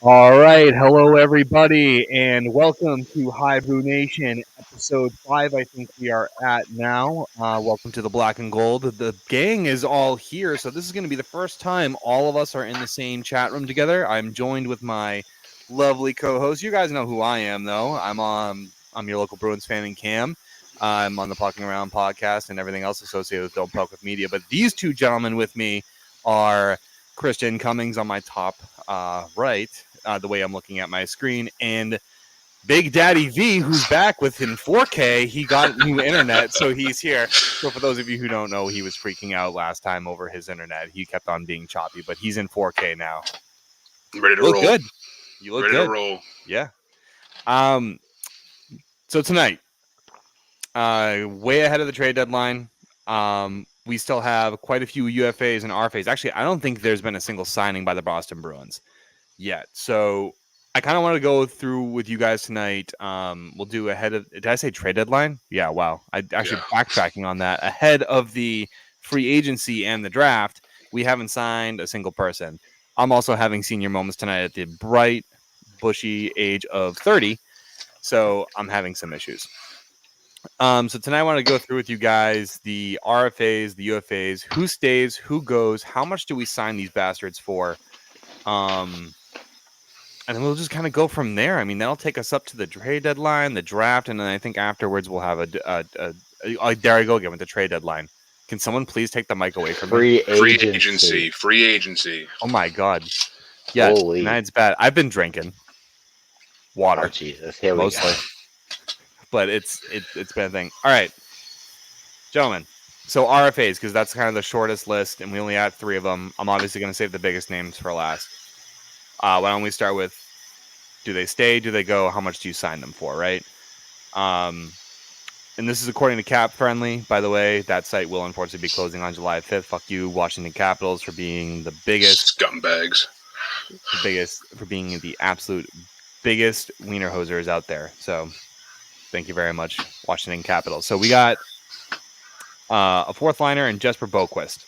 All right, hello everybody, and welcome to Hi-BruiNation, episode 5. I think we are at now. Welcome to the Black and Gold. The gang is all here, so this is going to be the first time all of us are in the same chat room together. I'm joined with my lovely co-host. You guys know who I am, though. I'm your local Bruins fan in Cam. I'm on the Pucking Around podcast and everything else associated with Don't Puck with Media. But these two gentlemen with me are Christian Cummings on my top right, the way I'm looking at my screen, and Big Daddy V, who's back within 4K. He got new internet, so he's here. So for those of you who don't know, he was freaking out last time over his internet. He kept on being choppy, but he's in 4K now. Ready to Look roll. good. You look Ready good. to roll. Yeah. So tonight, way ahead of the trade deadline. We still have quite a few UFAs and RFAs. Actually, I don't think there's been a single signing by the Boston Bruins yet. So I kind of want to go through with you guys tonight. We'll do ahead of. Did I say trade deadline? Yeah. Wow. I actually backtracking on that. Ahead of the free agency and the draft, we haven't signed a single person. I'm also having senior moments tonight at the bright, bushy age of 30, so I'm having some issues. So tonight I want to go through with you guys the RFAs, the UFAs, who stays, who goes, how much do we sign these bastards for? And then we'll just kind of go from there. I mean, that'll take us up to the trade deadline, the draft, and then I think afterwards we'll have there I go again with the trade deadline. Can someone please take the mic away from me? Free agency. Oh my god. Yeah, Holy. tonight's bad. I've been drinking water. Oh Jesus! Here we mostly. go. But it's been a thing. All right, gentlemen. So RFAs, because that's kind of the shortest list, and we only had 3 of them. I'm obviously going to save the biggest names for last. Why don't we start with, do they stay? Do they go? How much do you sign them for, right? And this is according to Cap Friendly, by the way. That site will unfortunately be closing on July 5th. Fuck you, Washington Capitals, for being the biggest scumbags. For being the absolute biggest wiener hosers out there. So thank you very much, Washington Capitals. So we got a 4th liner and Jesper Boquist.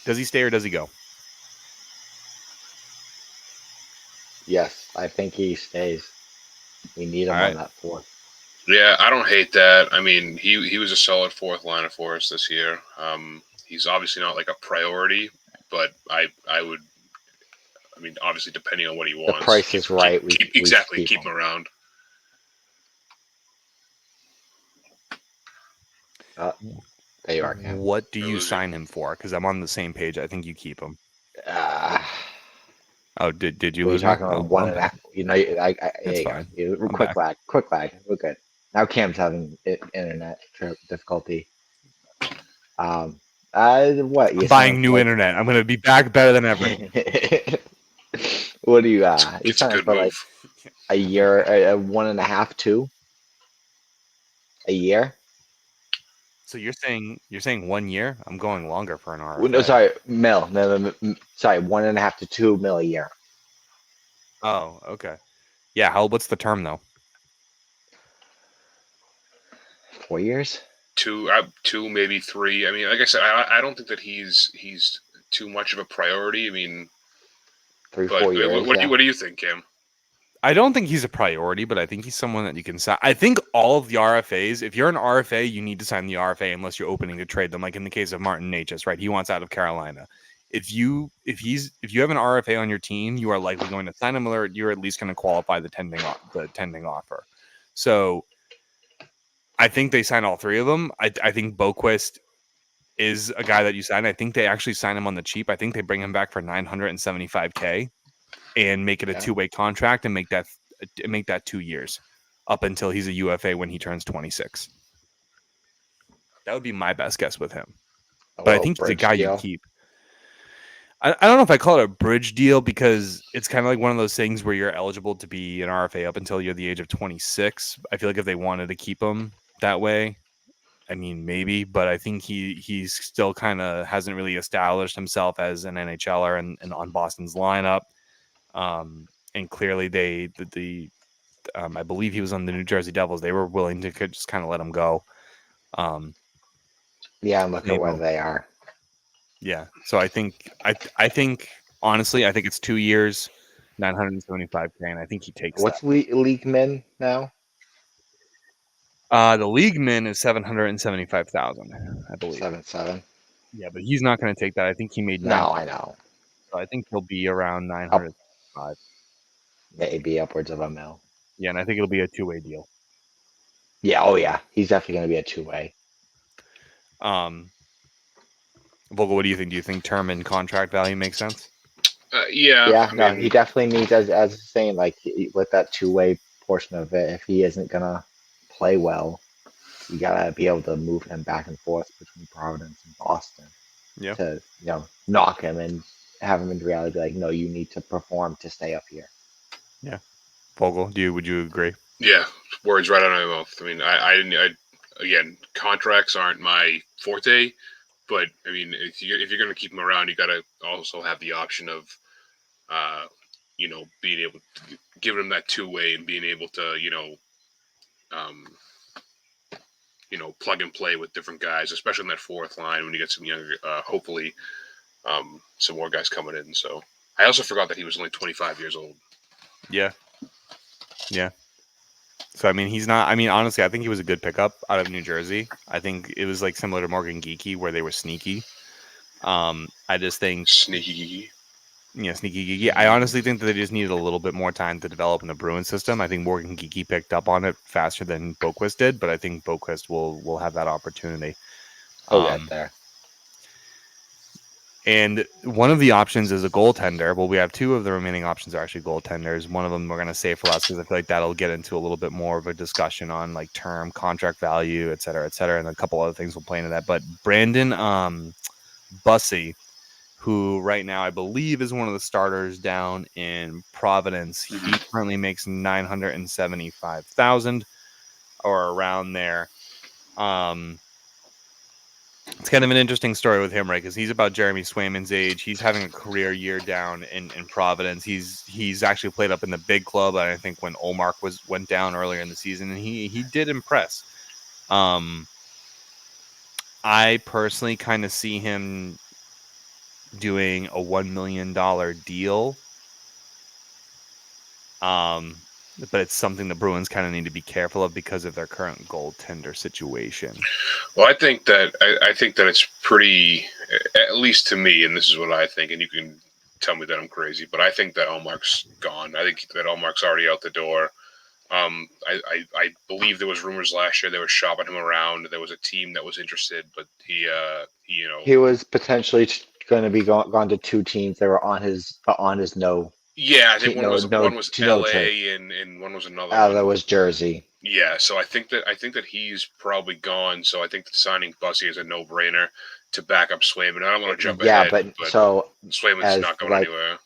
Does he stay or does he go? Yes, I think he stays. We need him on that 4th. Yeah, I don't hate that. I mean, he was a solid 4th liner for us this year. He's obviously not like a priority, but I would. I mean, obviously, depending on what he wants, the price is right. Keep him around. There you are, Cam. What do you sign him for? Because I'm on the same page. I think you keep him. Oh, did you lose? We're talking about 1.5. You know, it's fine. Quick lag. We're good. Now Cam's having internet difficulty. What? I'm buying new internet. I'm going to be back better than ever. What do you? You signed for like a year, 1.5, 2. A year. So you're saying 1 year? I'm going longer for an RFA. No, sorry, mil. No, sorry, 1.5 to 2 mil a year. Oh, okay. Yeah. What's the term though? 4 years. 2, maybe 3. I mean, like I said, I don't think that he's too much of a priority. I mean, 3-4 years. What do you think, Cam? I don't think he's a priority, but I think he's someone that you can sign. I think all of the RFAs, if you're an RFA, you need to sign the RFA unless you're opening to trade them. Like in the case of Martin Necas, right? He wants out of Carolina. If you have an RFA on your team, you are likely going to sign him, or you're at least going to qualify the tending offer. So I think they sign all 3 of them. I think Boquist is a guy that you sign. I think they actually sign him on the cheap. I think they bring him back for $975K. And make it a 2-way contract and make that 2 years up until he's a UFA when he turns 26. That would be my best guess with him. But I think he's a guy you keep. I don't know if I call it a bridge deal because it's kind of like one of those things where you're eligible to be an RFA up until you're the age of 26. I feel like if they wanted to keep him that way, I mean, maybe, but I think he's still kind of hasn't really established himself as an NHLer and on Boston's lineup. And clearly I believe he was on the New Jersey Devils. They were willing to just kind of let him go. Yeah, look at where they are. Yeah. So I think Honestly, I think it's 2 years, $975K, and I think he takes What's that. league min now? The league min is 775,000, I believe. 7.7. Yeah, but he's not going to take that. I think he made 9, No, I know. so I think he'll be around Up 905. maybe upwards of a mil. Yeah, and I think it'll be a two-way deal. Yeah, oh yeah. He's definitely gonna be a two-way. Vogel, what do you think? Do you think term and contract value makes sense? Yeah, Yeah, I no, he mean, definitely needs as saying like with that two-way portion of it, if he isn't gonna play well, you gotta be able to move him back and forth between Providence and Boston Yeah. to, knock him and have him in reality be like, no, you need to perform to stay up here. Yeah. Vogel, would you agree? yeah, words right out of my mouth. I mean, I didn't. Again, contracts aren't my forte, but I mean, if you're going to keep him around, you got to also have the option of, being able to give him that two-way and being able to, um, plug and play with different guys, especially in that fourth line when you get some younger, hopefully, some more guys coming in. So I also forgot that he was only 25 years old. Yeah. Yeah. So I mean, he's not. I mean, honestly, I think he was a good pickup out of New Jersey. I think it was like similar to Morgan Geekie, where they were sneaky. I just think, Sneaky. sneaky Geekie. I honestly think that they just needed a little bit more time to develop in the Bruins system. I think Morgan Geekie picked up on it faster than Boquist did, but I think Boquist will have that opportunity. He'll get Um, there. And one of the options is a goaltender. Well, we have two of the remaining options are actually goaltenders. One of them we're going to save for last because I feel like that'll get into a little bit more of a discussion on like term, contract value, et cetera, and a couple other things will play into that. But Brandon Bussey, who right now I believe is one of the starters down in Providence, he currently makes $975,000 or around there. It's kind of an interesting story with him, right? Because he's about Jeremy Swayman's age. He's having a career year down in Providence. He's actually played up in the big club. And I think when Olmark went down earlier in the season, and he did impress. I personally kind of see him doing a $1 million deal. But it's something the Bruins kind of need to be careful of because of their current goaltender situation. Well, I think that it's pretty, at least to me, and this is what I think, and you can tell me that I'm crazy, but I think that Allmark's gone. I think that Allmark's already out the door. I believe there was rumors last year they were shopping him around. There was a team that was interested, but He was potentially going to be gone to two teams that were on his no yeah, I think team, one no was no one was to no trade. L.A. and one was another one. That was Jersey. Yeah, so I think that he's probably gone. So I think that signing Bussy is a no-brainer to back up Swayman. I don't want to jump Yeah, ahead, but but so Swayman's as not going like anywhere.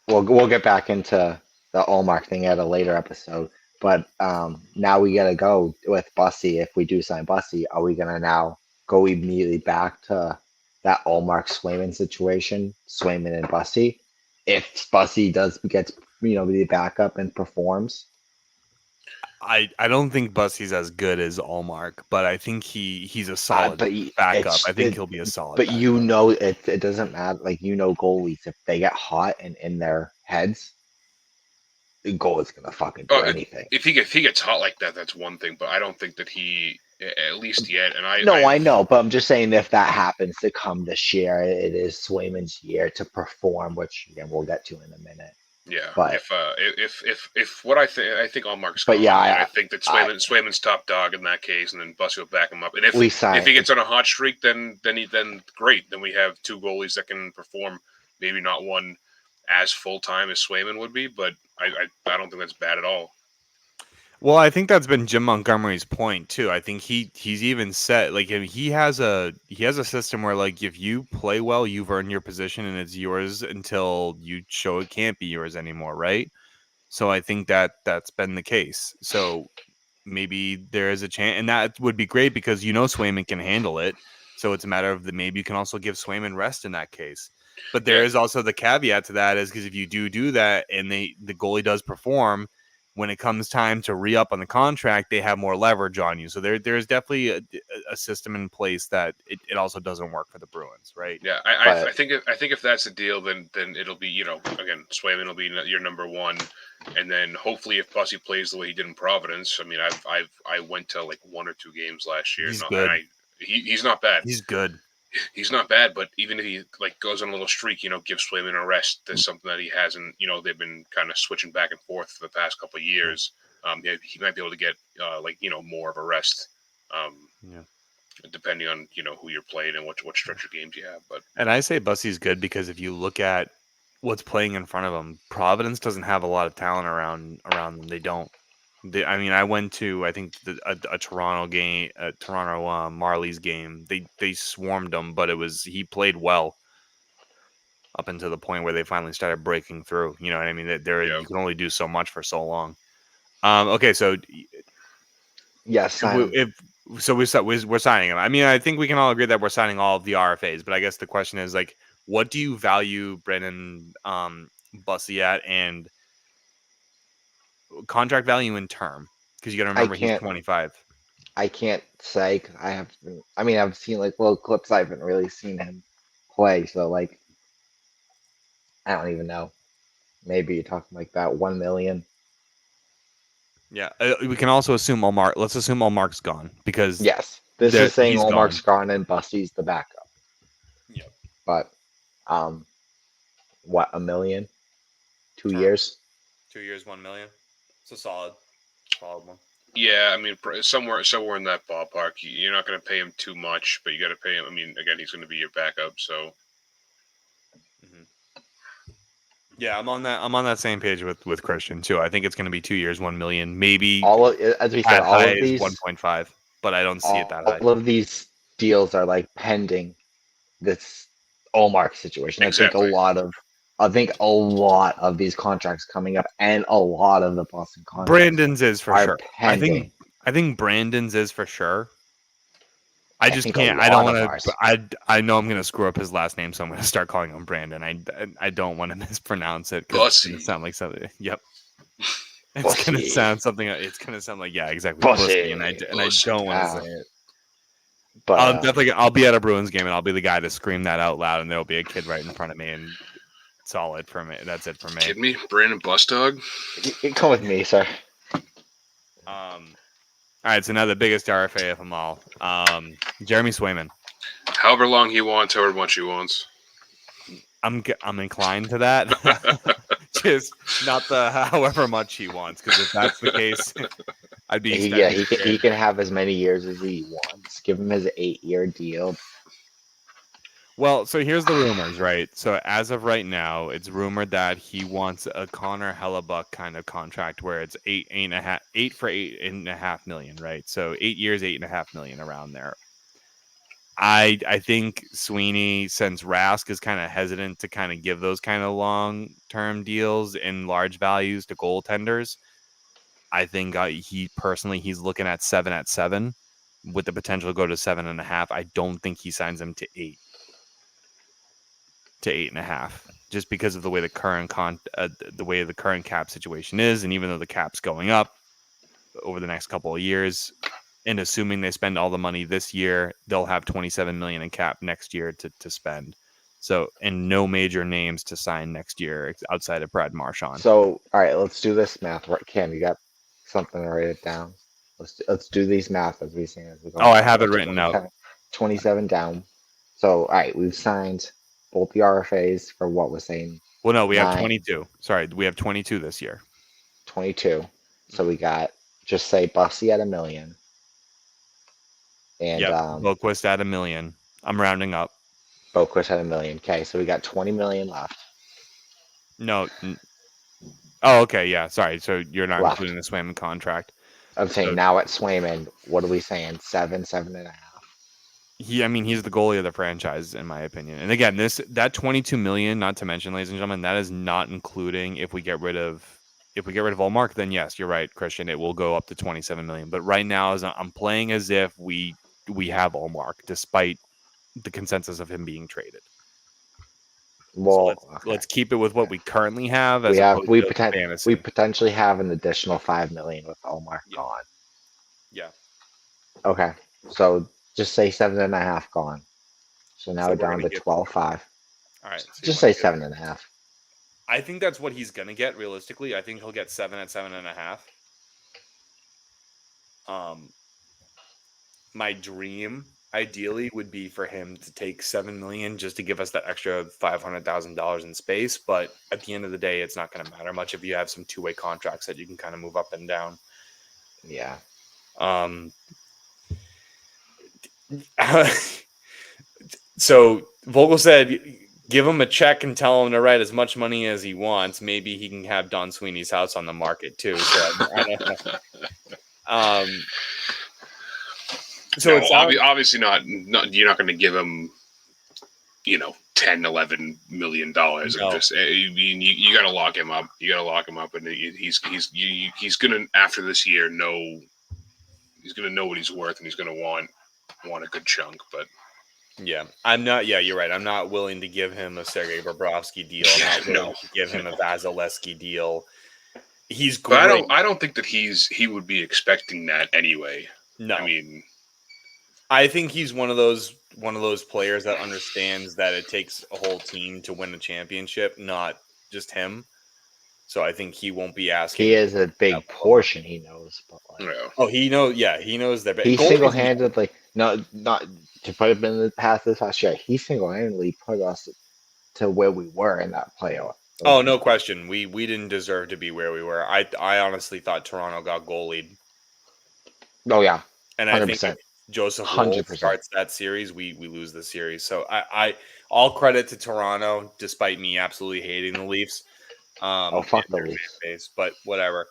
we'll get back into the Allmark thing at a later episode. But now we gotta go with Bussy. If we do sign Bussy, are we gonna now go immediately back to that Allmark Swayman situation, Swayman and Bussy? If Bussy gets the backup and performs, I don't think Bussey's as good as Allmark, but I think he's a solid but backup. I think he'll be a solid but backup. it doesn't matter. Like goalies, if they get hot and in their heads, the goal is gonna fucking do anything. If he gets hot like that, that's one thing. But I don't think that he, at least yet. And No, I know, but I'm just saying if that happens to come this year, it is Swayman's year to perform, which again we'll get to in a minute. yeah, But if what I think Allmark's but gone, yeah, and I think that Swayman's top dog in that case, and then Bussy will back him up. And if we sign. if he gets on a hot streak, then great. Then we have two goalies that can perform. Maybe not one as full time as Swayman would be, but I don't think that's bad at all. Well, I think that's been Jim Montgomery's point too. I think he's even said like he has a system where like if you play well, you've earned your position and it's yours until you show it can't be yours anymore, right? So I think that's been the case. So maybe there is a chance, and that would be great because Swayman can handle it. So it's a matter of maybe you can also give Swayman rest in that case. But there is also the caveat to that is because if you do that and the goalie does perform, when it comes time to re-up on the contract, they have more leverage on you. So there's definitely a system in place that it also doesn't work for the Bruins, right? Yeah, But I think if that's the deal, then it'll be again Swayman will be your number one, and then hopefully if Bussy plays the way he did in Providence, I mean I went to like 1 or 2 games last year, He's and good. He's not bad. He's good. He's not bad, but even if he like goes on a little streak, give Swayman a rest. That's something that he hasn't. They've been kind of switching back and forth for the past couple of years. Yeah, he might be able to get more of a rest. Yeah. Depending on who you're playing and what stretch of games you have. But And I say Bussy's good because if you look at what's playing in front of him, Providence doesn't have a lot of talent around them. They don't. I mean, I went to I think a Toronto game, a Toronto Marlies game. They swarmed him, but he played well up until the point where they finally started breaking through. You know what I mean? You can only do so much for so long. Okay, so yes, sign him. we're signing him. I mean, I think we can all agree that we're signing all of the RFAs. But I guess the question is like, what do you value Brendan Bussy at, and contract value in term? Because you got to remember he's 25. I can't say 'cause I've seen like little clips. I haven't really seen him play, so like I don't even know. Maybe you're talking like that 1 million. Yeah, we can also assume Allmark. Let's assume Allmark's gone because Yes, this is saying he's Allmark's gone. gone and Bussy's the backup. Yep. But what, 1 million? 2 Term. years? 2 years, 1 million. It's a solid one. yeah, I mean somewhere in that ballpark. You're not going to pay him too much, but you got to pay him. I mean, again, he's going to be your backup, so. Mm-hmm. Yeah, I'm on that same page with Christian too. I think it's going to be 2 years, 1 million, maybe As we said, at all high of is these 1.5, but I don't see it that high. all of these deals are like pending this Allmark situation. Exactly. I think a lot of these contracts coming up and a lot of the Boston contracts Brandon's is for are sure. pending. I think Brandon's is for sure. I just think a can't. I don't lot of want ours. to. I know I'm going to screw up his last name, so I'm going to start calling him Brandon. I don't want to mispronounce it because it's going to sound like something. Yep. It's going to sound something. It's going to sound like exactly. Pussy, and I don't want to say it. But I'll be at a Bruins game and I'll be the guy to scream that out loud, and there'll be a kid right in front of me, and solid for me. That's it for me. Kidding me, Brandon Bus Dog? You come with me, sir. All right, so now the biggest RFA of them all, Jeremy Swayman. However long he wants, however much he wants. I'm inclined to that. Just not the however much he wants, because if that's the case, I'd be he can have as many years as he wants. Give him his 8-year deal. Well, so here's the rumors, right? So as of right now, it's rumored that he wants a Connor Hellebuck kind of contract where it's 8 for 8.5 million, right? So 8 years, 8.5 million around there. I think Sweeney, since Rask is kind of hesitant to kind of give those kind of long-term deals in large values to goaltenders, I think he's looking at 7 with the potential to go to 7.5. I don't think he signs them to 8 to 8.5, just because of the way the current cap situation is, and even though the cap's going up over the next couple of years, and assuming they spend all the money this year, they'll have 27 million in cap next year to spend. So, and no major names to sign next year outside of Brad Marchand. So, all right, let's do this math. Cam, you got something to write it down? Let's do these math as we go. Oh, I have it written out. 27 down. So, all right, we've signed both the RFAs for what we're saying. Well, no, we have 22. Sorry, we have 22 this year. 22. So we got, just say Bussy at 1 million. And Boquist at 1 million. I'm rounding up. Boquist at 1 million. Okay, so we got 20 million left. No. Oh, okay, yeah. Sorry. So you're not Left. including the Swayman contract. I'm saying now at Swayman, what are we saying? 7.5. He's the goalie of the franchise, in my opinion. And again, that 22 million, not to mention, ladies and gentlemen, that is not including if we get rid of Allmark, then yes, you're right, Christian. It will go up to 27 million. But right now, as I'm playing as if we have Allmark, despite the consensus of him being traded. Well, let's keep it with what we currently have we fantasy. potentially have an additional 5 million with Omar gone. Yeah. Okay, so just say 7.5 gone. So now So we're we're down gonna to get 12.5. All right. So Just say 7.5. I think that's what he's gonna get realistically. I think he'll get 7 at 7.5. My dream ideally would be for him to take 7 million just to give us that extra $500,000 in space. But at the end of the day, it's not going to matter much if you have some two-way contracts that you can kind of move up and down. Yeah. So Vogel said, give him a check and tell him to write as much money as he wants. Maybe he can have Don Sweeney's house on the market too. So I don't know. So no, it's obviously not. You're not going to give him, 10, 11 million dollars. No. And just you got to lock him up. You got to lock him up, and he's gonna, after this year, know he's gonna know what he's worth, and he's gonna want a good chunk. But yeah, I'm not. Yeah, you're right. I'm not willing to give him a Sergei Bobrovsky deal. I'm not willing to give him a Vasilevsky deal. He's great. But I don't think that he would be expecting that anyway. No, I mean, I think he's one of those players that understands that it takes a whole team to win a championship, not just him. So I think he won't be asking. He is a big portion. He knows, but oh, he knows. Yeah, he knows that. He single-handedly, not to put him in the past this last year. He single-handedly put us to where we were in that playoff. Oh, no question. We didn't deserve to be where we were. I honestly thought Toronto got goalied. Oh yeah, and 100%. I think if Joseph Wolf starts that series, we lose the series. So I all credit to Toronto, despite me absolutely hating the Leafs. Fuck the Leafs. Base, but whatever.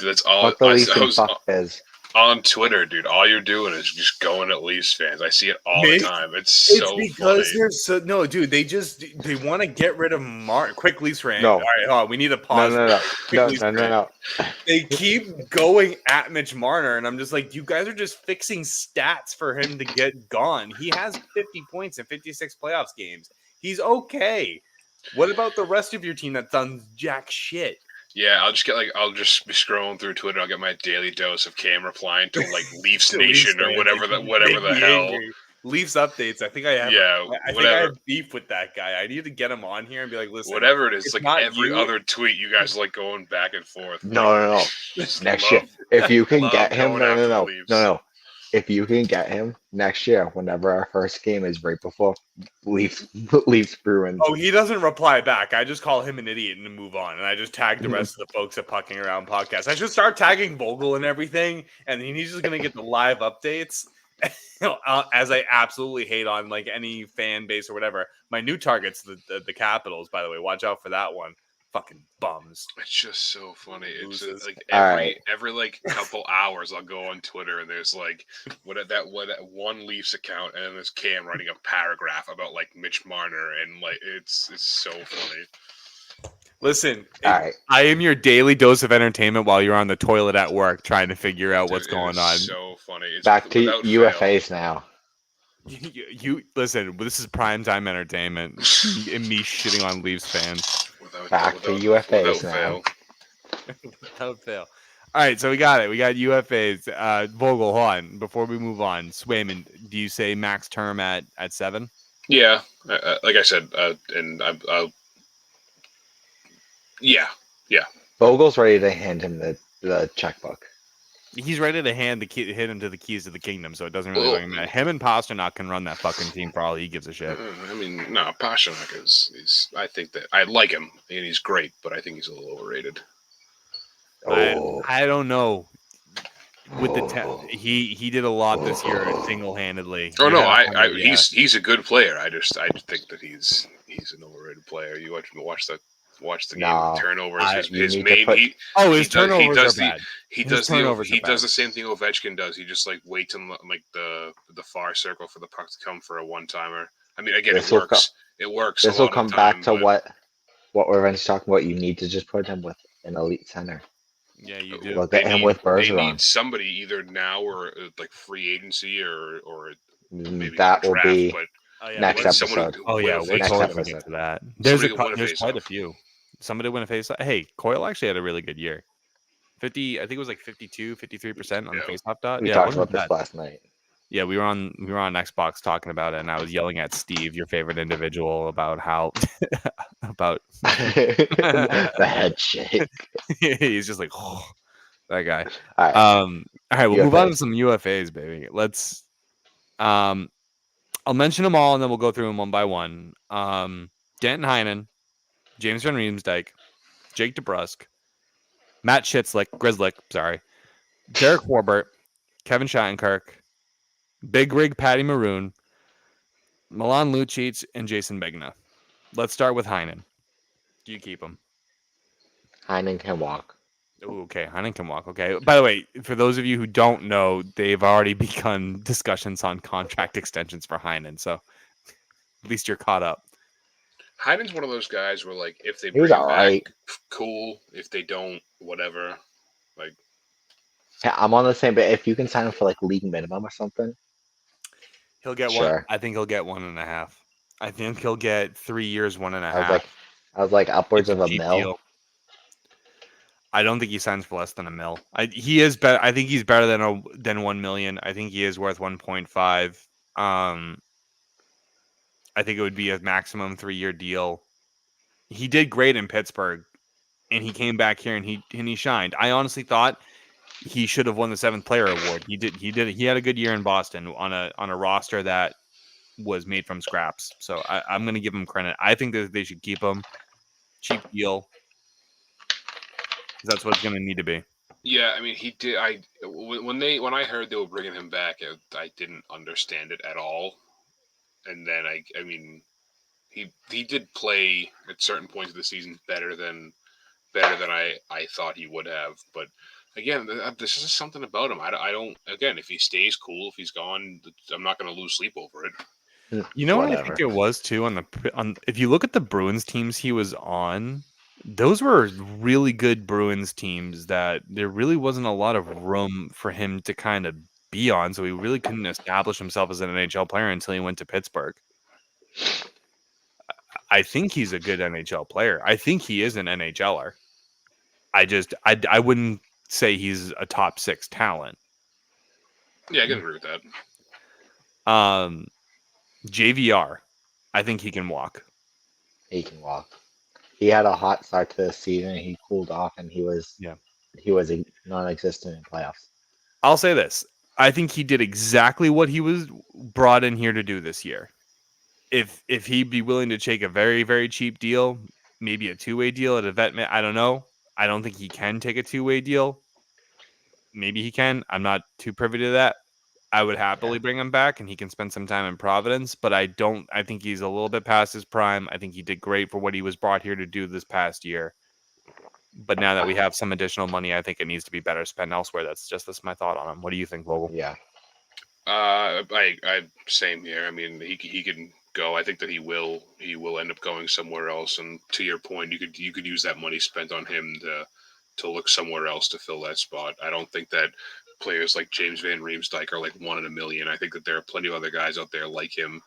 That's all. Fuck the Leafs and fuck Biz. On Twitter, dude, all you're doing is just going at Leafs fans. I see it all the time. It's so because funny. They're so no, dude. They want to get rid of Martin. Quick Leafs fan. No. All right, hold on, we need to pause. No. They keep going at Mitch Marner, and I'm just like, you guys are just fixing stats for him to get gone. He has 50 points in 56 playoffs games. He's okay. What about the rest of your team that's done jack shit? Yeah, I'll just be scrolling through Twitter. I'll get my daily dose of Cam replying to like Leafs Nation or whatever the hell. Angry. Leafs updates. I think I have. Yeah, I think I have beef with that guy. I need to get him on here and be like, listen, whatever it is, like every other tweet, you guys like going back and forth. No. Next year, if you can get him, no. If you can get him next year, whenever our first game is right before Leafs Bruins. Oh, he doesn't reply back. I just call him an idiot and move on. And I just tag the rest of the folks at Pucking Around Podcast. I should start tagging Vogel and everything. And he's just going to get the live updates. As I absolutely hate on like any fan base or whatever. My new target's the Capitals, by the way. Watch out for that one. Fucking bums. It's just so funny. It's just, like every like couple hours I'll go on Twitter and there's like what one Leafs account and then there's Cam writing a paragraph about like Mitch Marner and like it's so funny. Listen, I am your daily dose of entertainment while you're on the toilet at work trying to figure out what's going on. So funny. It's back to UFAs now. You listen. This is primetime entertainment. And me shitting on Leafs fans. Back to UFAs now. Without fail. All right, so we got it. We got UFAs. Vogel, hold on. Before we move on, Swayman, do you say max term at 7? Yeah, like I said, and I'll. Yeah. Vogel's ready to hand him the checkbook. He's ready to hit him to the keys of the kingdom, so it doesn't really matter. Him and Pasternak can run that fucking team for all he gives a shit. I mean, no, Pasternak is. I think that I like him and he's great, but I think he's a little overrated. I don't know. With the he did a lot this year single-handedly. Oh no, he's a good player. I just think that he's an overrated player. You watch the game with turnovers. His turnovers are bad. He does the same thing Ovechkin does. He just like waits in like the far circle for the puck to come for a one-timer. I mean, again, it works. It works. This will come back to what we're talking about. You need to just put him with an elite center. Yeah, you do. We'll get him with Bergeron. They need somebody either now or like free agency or maybe that will draft, be. But Oh yeah, Next what- someone episode. oh win yeah, a we're Next totally face-off. gonna get episode. to that. Somebody could win a There's quite a face-off. few. Somebody win a face. Hey, Coyle actually had a really good year. 50, I think it was like 52, 53% on the Yeah. face-off dot. We Yeah, it talked wasn't about this bad. last night. Yeah, we were on Xbox talking about it, and I was yelling at Steve, your favorite individual, about how about The head shake. he's just like that guy. All right, All right, we'll move on to UFAs. some UFAs, baby. Let's I'll mention them all and then we'll go through them one by one. Danton Heinen, James Van Riemsdyk, Jake DeBrusk, Matt Grizzlick, sorry, Derek Forbert, Kevin Shattenkirk, Big Rig Patty Maroon, Milan Lucic, and Jason Begna. Let's start with Heinen. Do you keep him? Heinen can walk. Ooh, okay, Heinen can walk. Okay. By the way, for those of you who don't know, they've already begun discussions on contract extensions for Heinen, so at least you're caught up. Heiden's one of those guys where, like, if they He was bring him all back, right. cool. If they don't, whatever. Like, Yeah, I'm on the same. But if you can sign him for like league minimum or something, He'll get one. sure. I think he'll get 1.5. I think he'll get 3 years, 1.5. I was like upwards It's a of a cheap mil. deal. I don't think he signs for less than a mil. He is better. I think he's better than 1 million. I think he is worth 1.5. I think it would be a maximum 3-year deal. He did great in Pittsburgh, and he came back here and he shined. I honestly thought he should have won the 7th player award. He did. He had a good year in Boston on a roster that was made from scraps. So I'm going to give him credit. I think that they should keep him. Cheap deal. That's what it's going to need to be. yeah, I mean, he did. When I heard they were bringing him back, I didn't understand it at all. And then I mean, he did play at certain points of the season better than I thought he would have. But again, this is something about him. I don't. Again, if he stays cool, if he's gone, I'm not going to lose sleep over it. You know what I Whatever. think it was too on if you look at the Bruins teams he was on, those were really good Bruins teams that there really wasn't a lot of room for him to kind of be on, so he really couldn't establish himself as an NHL player until he went to Pittsburgh. I think he's a good NHL player. I think he is an NHLer. I wouldn't say he's a top 6 talent. Yeah, I can agree with that. JVR, I think he can walk. He can walk. He had a hot start to the season. He cooled off, and he was non-existent in playoffs. I'll say this. I think he did exactly what he was brought in here to do this year. If he'd be willing to take a very, very cheap deal, maybe a 2-way deal at a vet, I don't know. I don't think he can take a 2-way deal. Maybe he can. I'm not too privy to that. I would happily bring him back and he can spend some time in Providence, but I think he's a little bit past his prime. I think he did great for what he was brought here to do this past year. But now that we have some additional money, I think it needs to be better spent elsewhere. That's my thought on him. What do you think, Vogel? Yeah. I same here. I mean, he can go. I think that he will end up going somewhere else. And to your point, you could use that money spent on him to look somewhere else to fill that spot. I don't think that players like James Van Riemsdyk are like 1 in a million. I think that there are plenty of other guys out there like him.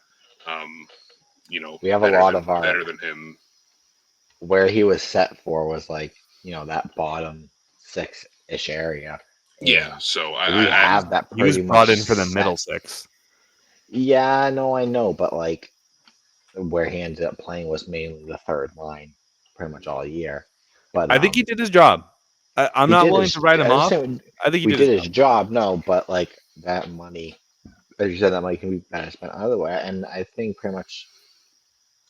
We have a lot of our better than him. Where he was set for was like that bottom 6-ish area. Yeah, And so we have that He was pretty brought much in for the set. middle 6. Yeah, no, I know, but like where he ended up playing was mainly the third line, pretty much all year. But I think he did his job. I'm he not did willing his- to write him I was off. saying I think he we did did his his job. job. No, but like that money, as you said, that money can be better spent otherwhere. And I think pretty much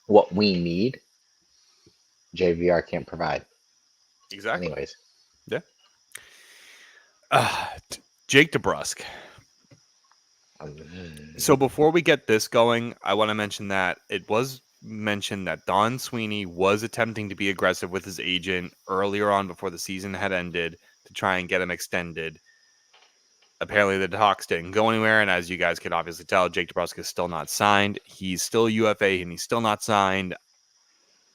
what we need, JVR can't provide. Exactly. Anyways, Yeah. Jake DeBrusk. So before we get this going, I want to mention that it was mentioned that Don Sweeney was attempting to be aggressive with his agent earlier on before the season had ended to try and get him extended. Apparently the talks didn't go anywhere, and as you guys can obviously tell, Jake DeBrusk is still not signed. He's still UFA, and he's still not signed.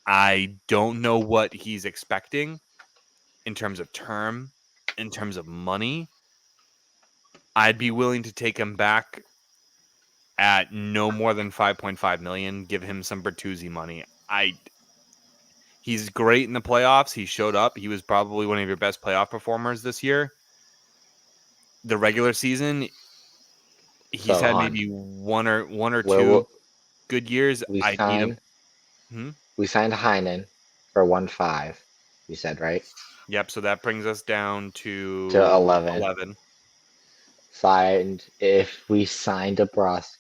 I don't know what he's expecting in terms of term, in terms of money. I'd be willing to take him back at no more than 5.5 million. Give him some Bertuzzi money. He's great in the playoffs. He showed up. He was probably one of your best playoff performers this year. The regular season, he's So had on. maybe one or Where two good years. we I need him. signed we signed Heinen for 1.5. You said right Yep. So that brings us down to to 11. 11. Signed. If we signed DeBrusque,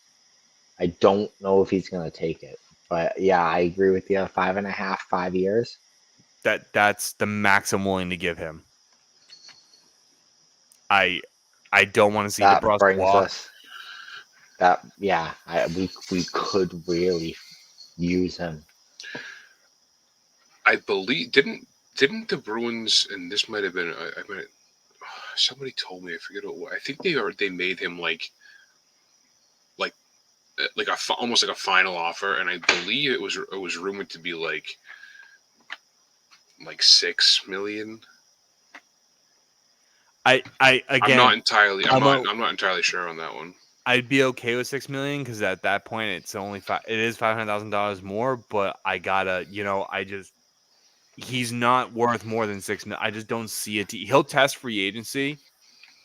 I don't know if he's gonna take it, but yeah, I agree with you. 5.5, 5 years. That's the max I'm willing to give him. I don't want to see That DeBrusque brings walk. us. We could really use him. I believe didn't the Bruins, and this might have been I might somebody told me, I forget what, I think they made him like almost like a final offer, and I believe it was rumored to be like 6 million. I I'm not again, entirely I'm I'm not entirely sure on that one. I'd be okay with 6 million because at that point it's only it is $500,000 more. But I gotta, he's not worth more than 6 million. I just don't see it. He'll test free agency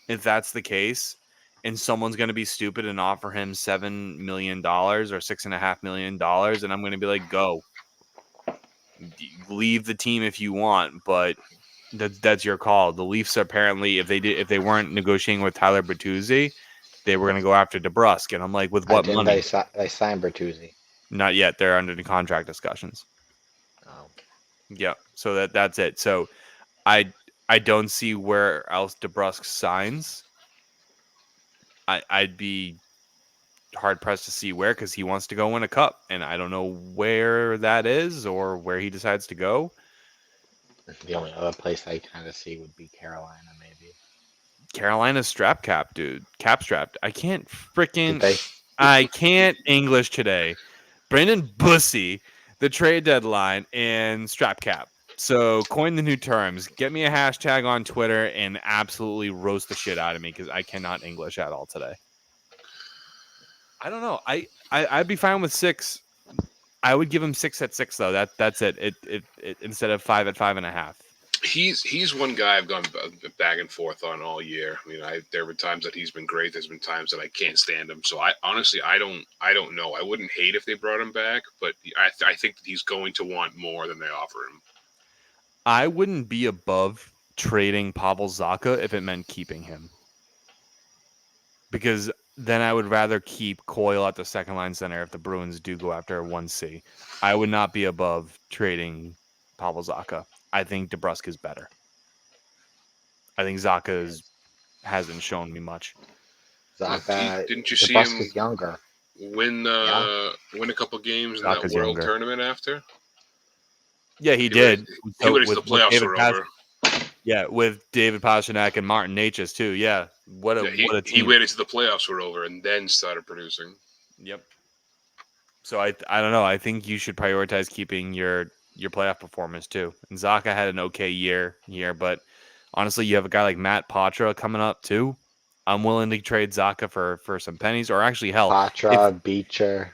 if that's the case, and someone's gonna be stupid and offer him $7 million or $6.5 million, and I'm gonna be like, go, leave the team if you want, but that's your call. The Leafs apparently, if they weren't negotiating with Tyler Bertuzzi, they were going to go after DeBrusque, and I'm like, with I what didn't. money? They signed Bertuzzi. Not yet. They're under the contract discussions. Oh. Yeah, so that's it. So I I don't see where else DeBrusque signs. I'd be hard pressed to see where because he wants to go win a cup, and I don't know where that is or where he decides to go. The only other place I kind of see would be Carolina, maybe. Carolina's strap cap, dude. Cap strapped. Did they? I can't English today. Brandon Bussy, the trade deadline, and strap cap. So coin the new terms. Get me a hashtag on Twitter and absolutely roast the shit out of me because I cannot English at all today. I don't know. I'd be fine with 6. I would give him 6 at 6 though. That's it. It instead of 5 at 5.5. He's one guy I've gone back and forth on all year. I mean, there were times that he's been great. There's been times that I can't stand him. So I honestly I don't know. I wouldn't hate if they brought him back, but I think that he's going to want more than they offer him. I wouldn't be above trading Pavel Zacha if it meant keeping him. Because then I would rather keep Coyle at the second line center if the Bruins do go after a 1C. I would not be above trading Pavel Zacha. I think DeBrusque is better. I think Zacha hasn't shown me much. Zacha. Didn't you see DeBrusque him is younger. win a couple games in that Zacha's World younger. Tournament after? Yeah, he did. He waited till the playoffs were over. Yeah, with David Pastrnak and Martin Necas too. Yeah, what a team. He waited till the playoffs were over and then started producing. Yep. So I don't know. I think you should prioritize keeping your playoff performance too. And Zacha had an okay year here, but honestly, you have a guy like Matt Patra coming up too. I'm willing to trade Zacha for some pennies, or actually, hell, Patra, Beecher.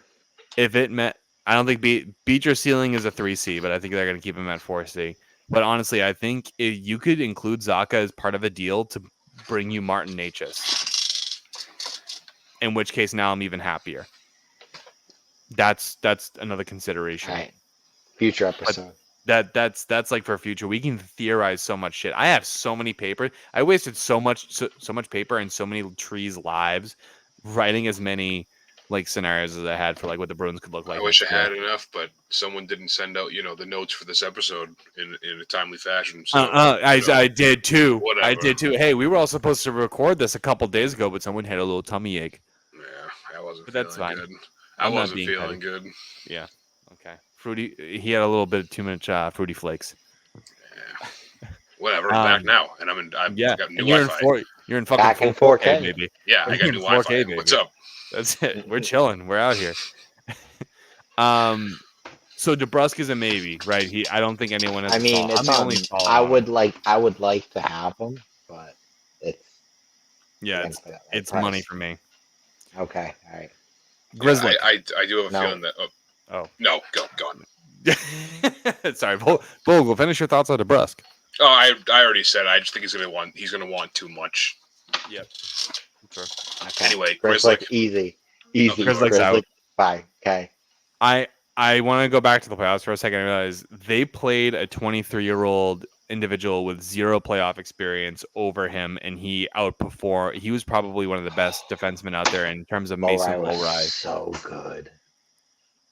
if it meant, I don't think Beecher's ceiling is a 3C, but I think they're going to keep him at 4C. But honestly, I think if you could include Zacha as part of a deal to bring you Martin Necas, in which case now I'm even happier. That's another consideration. All right. Future episode. But that's like for future. We can theorize so much shit. I have so many papers. I wasted so much paper and so many trees' lives writing as many like scenarios as I had for like what the Bruins could look like. I wish I had enough, but someone didn't send out the notes for this episode in a timely fashion. So I did too. Whatever. I did too. Hey, we were all supposed to record this a couple days ago, but someone had a little tummy ache. Yeah, I wasn't. But that's fine. Good. I wasn't feeling good. Yeah. Okay. Fruity. He had a little bit too much Fruity Flakes. Yeah. Whatever. I'm back now, and I've got new Wi-Fi. You're in fucking back in 4K, baby. Yeah, I got new Wi-Fi. Baby. What's up? That's it. We're chilling. We're out here. So DeBrusque is a maybe, right? I don't think anyone has. I mean, it's on. I would like to have him, but it's it's money for me. Okay, all right. Grizzly. I do have a No. feeling that. Oh. No, go on. Sorry, Bogle. Finish your thoughts on DeBrusque. Oh, I already said. I just think he's gonna want too much. Yep. Sure. Okay. Anyway, Grizzly, Grizzly. easy. Grizzly's out. Bye. Okay. I want to go back to the playoffs for a second. I realize they played a 23-year-old individual with zero playoff experience over him, and he outperformed. He was probably one of the best defensemen out there in terms of Mason Mulrye was Mulrye. so good.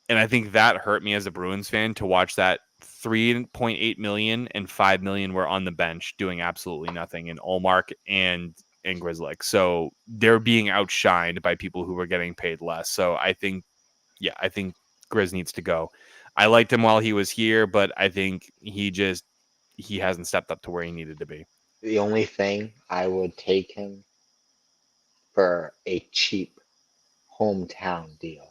And I think that hurt me as a Bruins fan to watch that 3.8 million and 5 million were on the bench doing absolutely nothing in Ullmark and Grizzly. So they're being outshined by people who were getting paid less. So I think Grizz needs to go. I liked him while he was here, but I think he hasn't stepped up to where he needed to be. The only thing I would take him for a cheap hometown deal.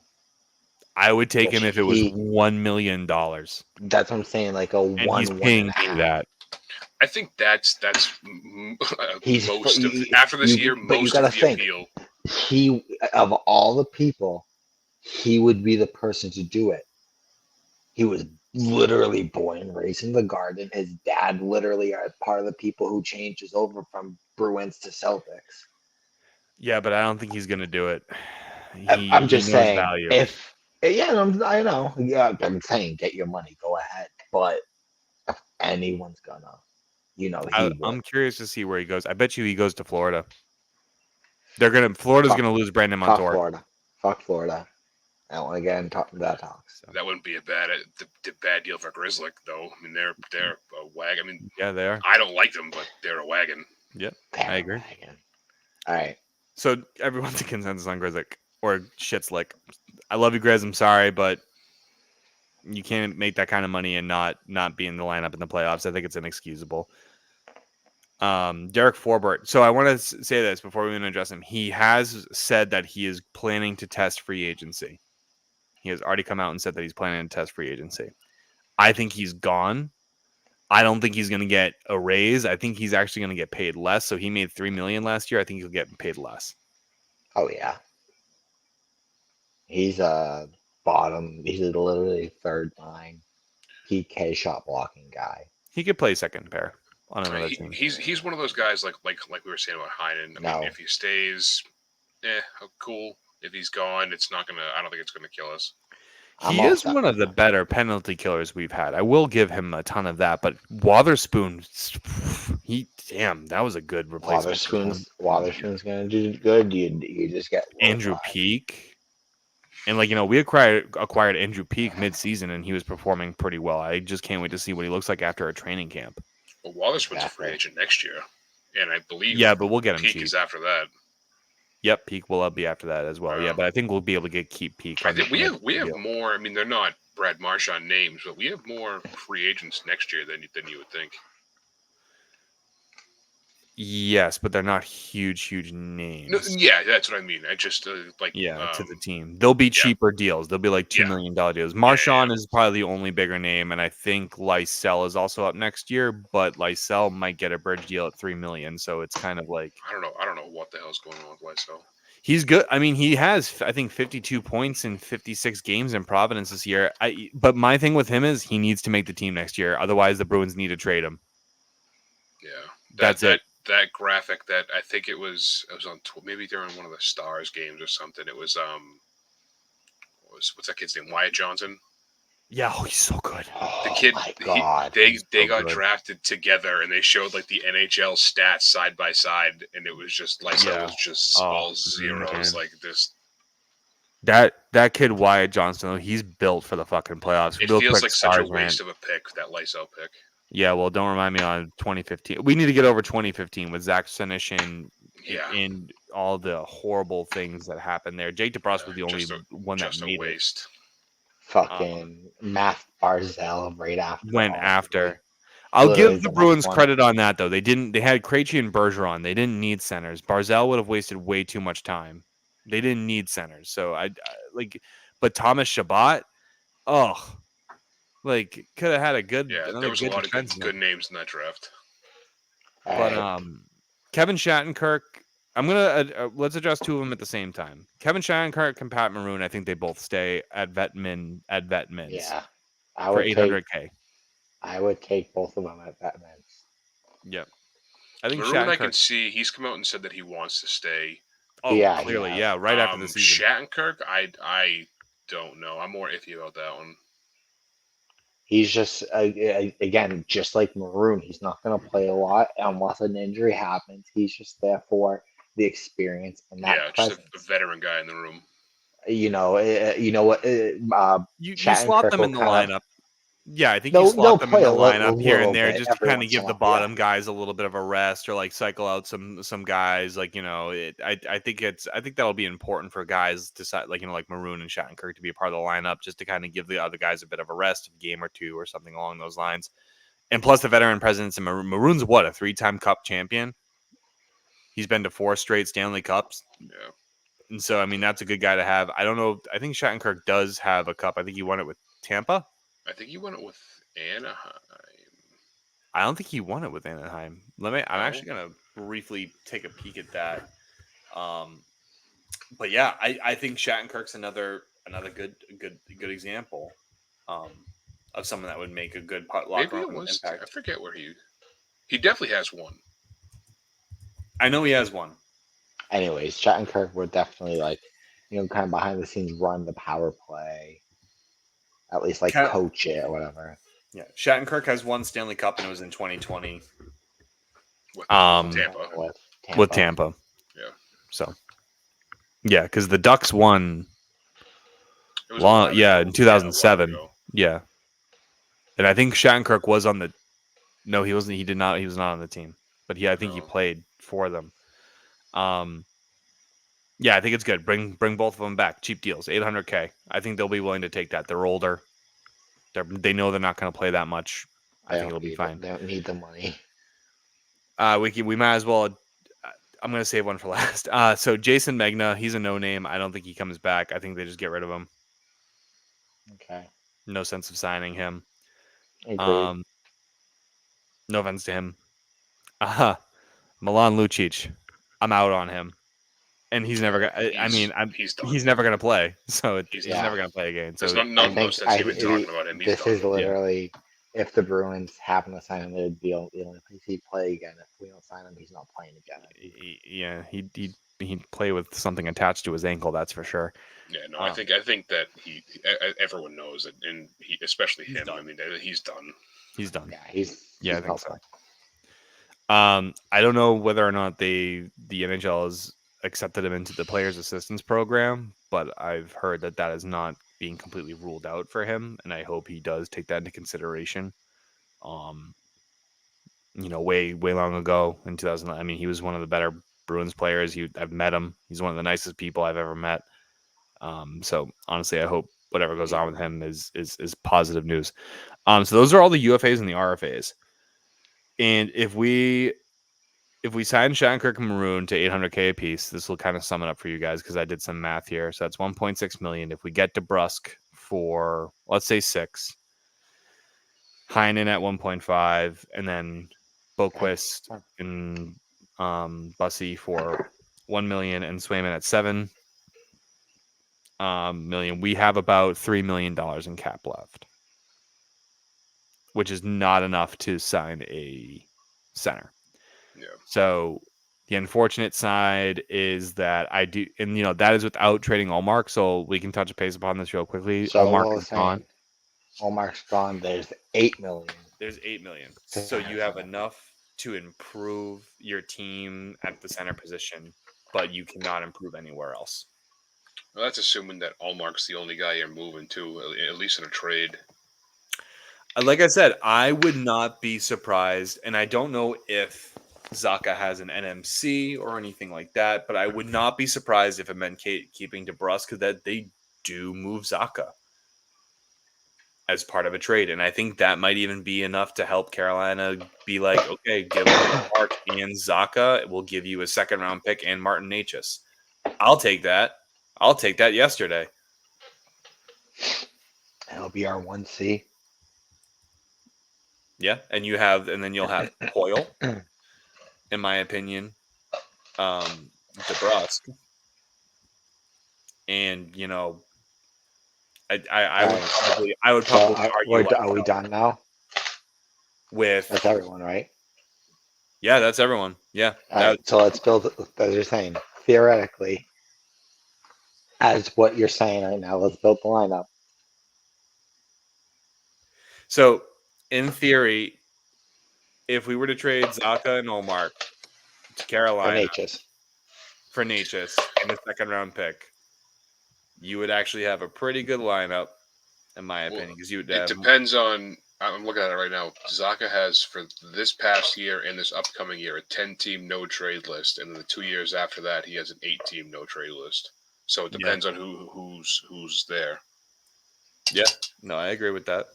I would take him if it was He- $1 million. That's what I'm saying. Like a And one. he's paying one and a me half. that. I think that's He's- most of you- after this you- year. but you Most gotta of the think. appeal. He of all the people, he would be the person to do it. He was literally born and raised in the Garden. His dad literally are part of the people who changes over from Bruins to Celtics. Yeah, but I don't think he's going to do it. I'm just he knows saying, value. I know. Yeah, I'm saying, get your money, go ahead. But if anyone's gonna, he would. I'm curious to see where he goes. I bet you he goes to Florida. Florida's Fuck- going to lose Brandon Fuck Montour. Florida. Fuck Florida. I don't want to get into that talk. So. That wouldn't be a bad deal for Grizzly, though. I mean, they're a wagon. I mean, Yeah, they are. I don't like them, but they're a wagon. Yep, Damn, I agree. Megan. All right. So everyone's a consensus on Grizzly or Shitslick. I love you, Grizz. I'm sorry, but you can't make that kind of money and not be in the lineup in the playoffs. I think it's inexcusable. Derek Forbort. So I want to say this before we even address him. He has said that he is planning to test free agency. He has already come out and said that he's planning to test free agency. I think he's gone. I don't think he's going to get a raise. I think he's actually going to get paid less. So he made $3 million last year. I think he'll get paid less. Oh yeah. He's a bottom. He's literally third line PK shot blocking guy. He could play second pair on another team. He's one of those guys like we were saying about Heinen. I mean, if he stays, cool. If he's gone, it's not gonna. I don't think it's gonna kill us. He is one of the better penalty killers we've had. I will give him a ton of that. But Wotherspoon, that was a good replacement. Wotherspoon's gonna do good. You just get Andrew Peak. And we acquired Andrew Peak mid-season, and he was performing pretty well. I just can't wait to see what he looks like after a training camp. Well, Wotherspoon's a free agent next year, and I believe but we'll get him Peak cheap. is after that. Yep, Peak will be after that as well. Yeah, but I think we'll be able to keep Peak. I think we have more. I mean, they're not Brad Marchand names, but we have more free agents next year than you would think. Yes, but they're not huge names. No, yeah, that's what I mean. I just to the team. They'll be cheaper deals. They'll be like $2 million deals. Marchand is probably the only bigger name, and I think Lysell is also up next year, but Lysell might get a bridge deal at $3 million. So it's kind of like I don't know what the hell's going on with Lysell. He's good. I mean, he has, I think, 52 points in 56 games in Providence this year. But my thing with him is he needs to make the team next year. Otherwise, the Bruins need to trade him. Yeah, that's it. That graphic that I think it was on maybe during one of the Stars games or something. It was what's that kid's name? Wyatt Johnson. Yeah, he's so good. The kid, my God, they got drafted together, and they showed like the NHL stats side by side, and it was just like it was just all zeros, like this. That kid Wyatt Johnson, he's built for the fucking playoffs. It feels like such a waste of a pick, that Lysell pick. Yeah, well, don't remind me on 2015. We need to get over 2015 with Zach Senyshyn and all the horrible things that happened there. Jake DeBrusk was the only one that made waste. Fucking Matt Barzal right after. Went after. I'll give the Bruins credit on that, though. They had Krejci and Bergeron. They didn't need centers. Barzal would have wasted way too much time. They didn't need centers. So but Thomas Chabot, could have had a good. Yeah, there was a lot of good names in that draft. But Kevin Shattenkirk, I'm gonna let's address two of them at the same time. Kevin Shattenkirk and Pat Maroon. I think they both stay at Vetmins Yeah, I for would take 800K. both of them at Batman's. Yep. I think Maroon, I Shattenkirk. can see he's come out and said that he wants to stay. Oh, Yeah, he clearly, has. yeah. Right after the season. Shattenkirk, I don't know. I'm more iffy about that one. He's just again, just like Maroon, he's not going to play a lot unless an injury happens. He's just there for the experience and that Yeah, just a presence. veteran guy in the room. You know what? You slot Shattenkirk them in will the kind of lineup. Yeah, I think you they'll slot them in play the a lineup here and little there bit just to every kind of once in give a the while. Yeah, bottom guys a little bit of a rest or like cycle out some guys. Like, I think that'll be important for guys to like Maroon and Shattenkirk to be a part of the lineup just to kind of give the other guys a bit of a rest, a game or two or something along those lines. And plus the veteran presence and Maroon's what, a 3-time Cup champion? He's been to 4 straight Stanley Cups. Yeah. And so, I mean, that's a good guy to have. I don't know. I think Shattenkirk does have a cup. I think he won it with Tampa. I think he won it with Anaheim. I don't think he won it with Anaheim. I'm No? actually gonna briefly take a peek at that. But yeah, I think Shattenkirk's another good example of someone that would make a good locker Maybe it room was. I impact. forget where he definitely has one. I know he has one. anyways, Shattenkirk would definitely kind of behind the scenes run the power play, at least like coach it or whatever. Yeah, Shattenkirk has one Stanley Cup, and it was in 2020 With Tampa. With Tampa. Yeah. So, yeah, because the Ducks won. It was a while ago. In 2007. Yeah, Yeah, and I think Shattenkirk was on the. No, he wasn't. He did not. He was not on the team, but I think he played for them. Yeah, I think it's good. Bring both of them back. Cheap deals, 800K. I think they'll be willing to take that. They're older. They know they're not going to play that much. I think it'll be fine. They don't need the money. We might as well. I'm going to save one for last. So Jason Megna, he's a no name. I don't think he comes back. I think they just get rid of him. Okay. No sense of signing him. Agreed. No offense to him. Milan Lucic, I'm out on him, and he's never gonna. He's done. He's never gonna play, so he's Yeah. never gonna play again. So There's no sense even talking about him. He's this done. is literally if the Bruins happen to sign him, it would be the only place he'd play again. If we don't sign him, he's not playing again. He'd play with something attached to his ankle. That's for sure. Yeah, no, I think that everyone knows it, and especially him. Done. I mean, he's done. He's done. Yeah, I think so. I don't know whether or not the NHL has accepted him into the players' assistance program, but I've heard that is not being completely ruled out for him, and I hope he does take that into consideration. Way long ago in 2000, I mean, he was one of the better Bruins players. I've met him. He's one of the nicest people I've ever met. So honestly, I hope whatever goes on with him is positive news. So those are all the UFAs and the RFAs. And if we sign Shattenkirk and Maroon to 800K a piece, this will kind of sum it up for you guys because I did some math here. So that's 1.6 million. If we get DeBrusk for, let's say, 6, Heinen at 1.5, and then Boquist and Bussy for 1 million and Swayman at 7 million, we have about $3 million in cap left, which is not enough to sign a center. Yeah. So the unfortunate side is that I do, and that is without trading Allmark. So we can touch base upon this real quickly. So Allmark is gone. Allmark's gone. There's 8 million. There's 8 million. So you have enough to improve your team at the center position, but you cannot improve anywhere else. Well, that's assuming that Allmark's the only guy you're moving to, at least in a trade. Like I said, I would not be surprised, and I don't know if Zacha has an NMC or anything like that, but I would not be surprised if it meant keeping DeBrusk because that they do move Zacha as part of a trade, and I think that might even be enough to help Carolina be like, okay, give Mark and Zacha, we'll give you a 2nd-round pick and Martin Necas. I'll take that. I'll take that yesterday. It'll be our 1C. Yeah, and then you'll have Coyle, in my opinion. DeBrusque, and I would Alright. probably So argue are we done now? with That's everyone, right? yeah, that's everyone. Yeah, All right. So let's build, as you're saying, theoretically, as what you're saying right now, let's build the lineup. so in theory, if we were to trade Zaka and Omar to For Carolina Natchez. for Natchez and a second-round pick, you would actually have a pretty good lineup, in my opinion, because you would It have. depends on. I'm looking at it right now. Zaka has for this past year and this upcoming year a 10-team no trade list, and then the 2 years after that he has an 8-team no trade list. So it depends on who's there. Yeah, no, I agree with that.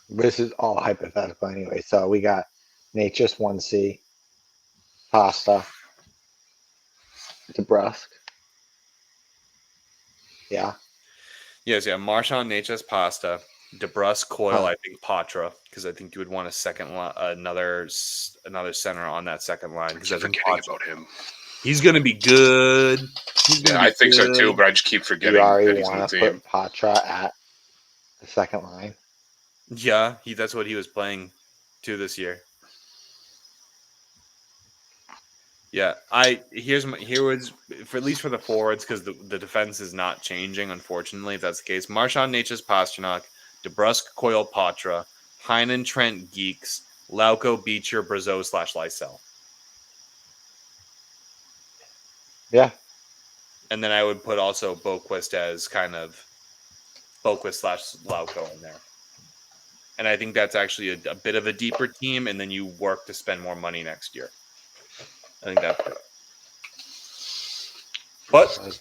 This is all hypothetical anyway. So we got Natchez 1C, Pasta, DeBrusque. Yeah. Yes, yeah. Marshawn Natchez, Pasta, DeBrusque, Coyle. Huh. I think Patra, because I think you would want a second another center on that second line. Because I think forgetting about him. He's going to be good. I think so too, but I just keep forgetting You already that he's on the want to team. put Patra at the second line. Yeah, that's what he was playing to this year. Yeah, here was for at least for the forwards, because the defense is not changing, unfortunately, if that's the case. Marshawn Natchez, Pasternak, DeBrusque, Coyle, Patra, Heinen, Trent, Geeks, Lauko, Beecher, Brazeau / Lysell. Yeah. And then I would put also Boquist as kind of Boquist / Lauko in there. And I think that's actually a bit of a deeper team, and then you work to spend more money next year. I think that's it. But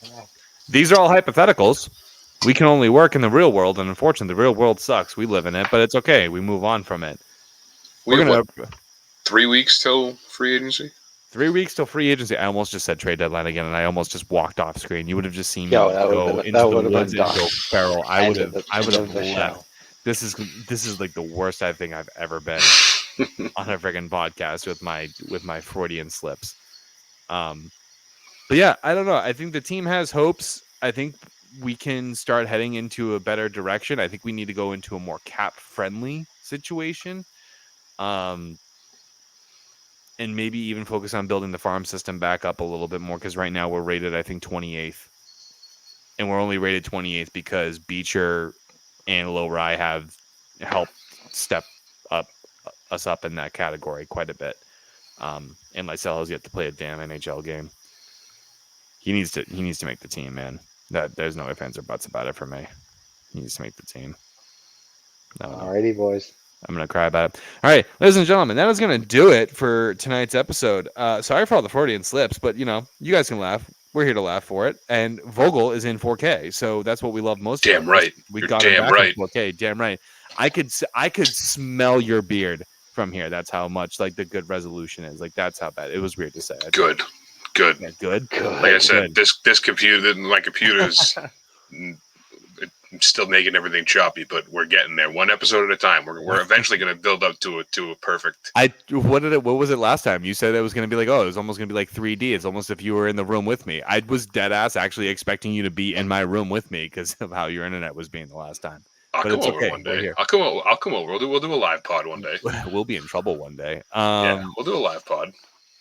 these are all hypotheticals. We can only work in the real world, and unfortunately, the real world sucks. We live in it, but it's okay. We move on from it. We're going to 3 weeks till free agency? 3 weeks till free agency. I almost just said trade deadline again, and I almost just walked off screen. You would have just seen me go into the woods and go feral. I would have left. This is like the worst I think I've ever been on a friggin' podcast with my Freudian slips. But yeah, I don't know. I think the team has hopes. I think we can start heading into a better direction. I think we need to go into a more cap friendly situation. And maybe even focus on building the farm system back up a little bit more, because right now we're rated, I think, 28th. And we're only rated 28th because Beecher and Lowry have helped step us up in that category quite a bit. And Lysell has yet to play a damn NHL game. He needs to make the team, man. There's no ifs, ands, or buts about it for me. He needs to make the team. Alrighty, boys. I'm going to cry about it. All right, ladies and gentlemen, that is going to do it for tonight's episode. Sorry for all the Freudian slips, but, you guys can laugh. We're here to laugh for it. And Vogel is in 4K, so that's what we love most. Damn right. We got him back in 4K. Damn right. I could smell your beard from here. That's how much, like, the good resolution is. Like, that's how bad. It was weird to say. Good. Yeah, good. Like I said, my computer is still making everything choppy, but we're getting there one episode at a time. We're eventually going to build up to a perfect. What was it last time? You said it was going to be like, it was almost going to be like 3D. It's almost if you were in the room with me. I was dead ass actually expecting you to be in my room with me because of how your internet was being the last time. I'll come over one day. I'll come over. We'll do a live pod one day. We'll be in trouble one day. Yeah, we'll do a live pod.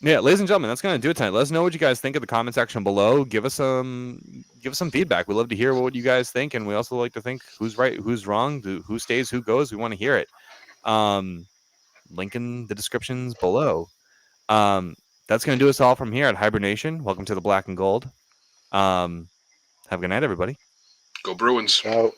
Yeah, ladies and gentlemen, that's going to do it tonight. Let us know what you guys think in the comment section below. Give us some feedback. We love to hear what you guys think, and we also like to think who's right, who's wrong, who stays, who goes. We want to hear it. Link in the descriptions below. That's going to do us all from here at Hi-BruiNation. Welcome to the Black and Gold. Have a good night, everybody. Go Bruins. Ciao.